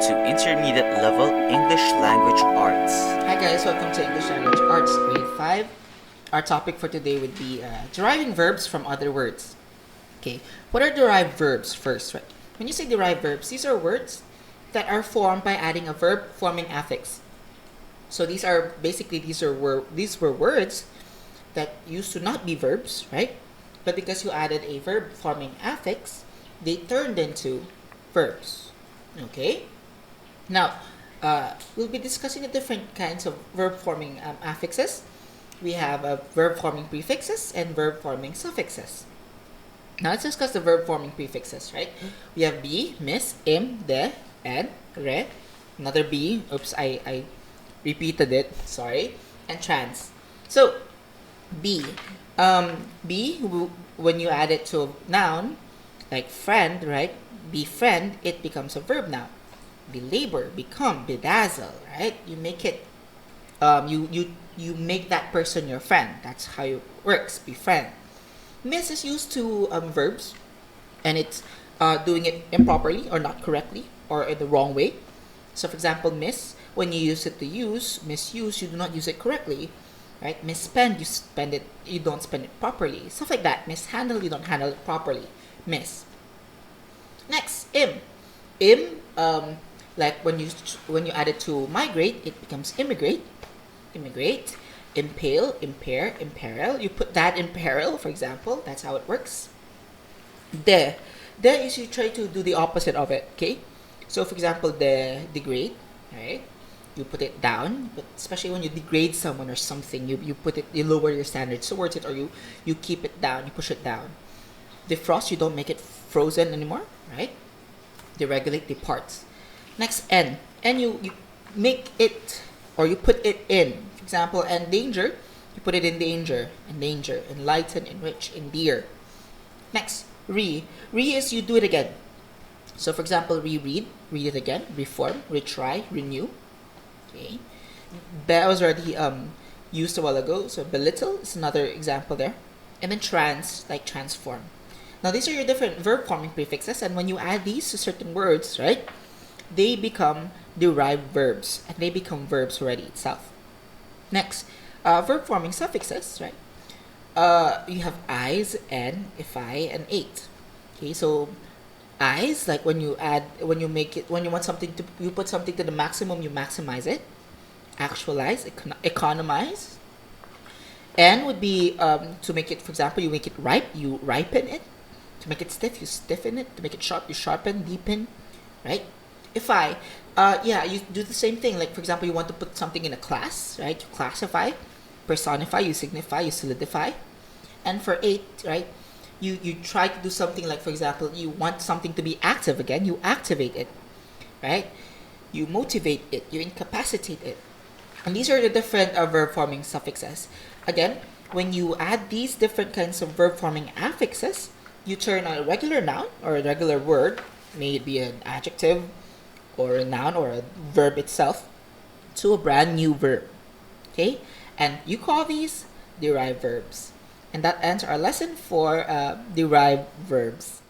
to Intermediate Level English Language Arts. Hi guys, welcome to English Language Arts Grade 5. Our topic for today would be deriving verbs from other words. Okay, what are derived verbs first, right? When you say derived verbs, these are words that are formed by adding a verb forming affix. So these were words that used to not be verbs, right? But because you added a verb forming affix, they turned into verbs. Okay? Now, we'll be discussing the different kinds of verb forming affixes. We have verb forming prefixes and verb forming suffixes. Now let's discuss the verb forming prefixes, right? We have be, miss, im, de, and, re. Another be. Oops, I repeated it. Sorry. And trans. So, be. When you add it to a noun, like friend, right? Befriend, it becomes a verb now. Belabor, become, bedazzle, right? You make it, you make that person your friend. That's how it works. Befriend. Miss is used to verbs, and it's doing it improperly or not correctly or in the wrong way. So, for example, miss, when you use it to use, misuse, you do not use it correctly, right? Misspend, you spend it, you don't spend it properly. Stuff like that. Mishandle, you don't handle it properly. Miss. Next, im. Like when you add it to migrate, it becomes immigrate. Immigrate. Impale, impair, imperil. You put that in peril, for example. That's how it works. De. De is you try to do the opposite of it, okay? So, for example, degrade, right? You put it down, but especially when you degrade someone or something, you lower your standards towards it, or you keep it down, you push it down. Defrost, you don't make it frozen anymore, right? Deregulate, depart. Next, N. N, you make it, or you put it in. For example, endanger, you put it in danger. Endanger, enlighten, enrich, endear. Next, re. Re is you do it again. So, for example, reread, read it again. Reform, retry, renew. Okay. That was already used a while ago. So, belittle is another example there. And then trans, like transform. Now, these are your different verb forming prefixes, and when you add these to certain words, right, they become derived verbs, and they become verbs already itself. Next, verb forming suffixes, right? You have eyes, and, if I, and ate. Okay, so eyes, like when you want something to, you put something to the maximum, you maximize it. Actualize, economize. And would be to make it, for example, you make it ripe, you ripen it. To make it stiff, you stiffen it. To make it sharp, you sharpen, deepen, right? If I, you do the same thing. Like, for example, you want to put something in a class, right? You classify, personify, you signify, you solidify. And for eight, right? You try to do something like, for example, you want something to be active again, you activate it, right? You motivate it, you incapacitate it. And these are the different verb forming suffixes. Again, when you add these different kinds of verb forming affixes, you turn a regular noun or a regular word, may it be an adjective or a noun or a verb itself, to a brand new verb. Okay? And you call these derived verbs. And that ends our lesson for derived verbs.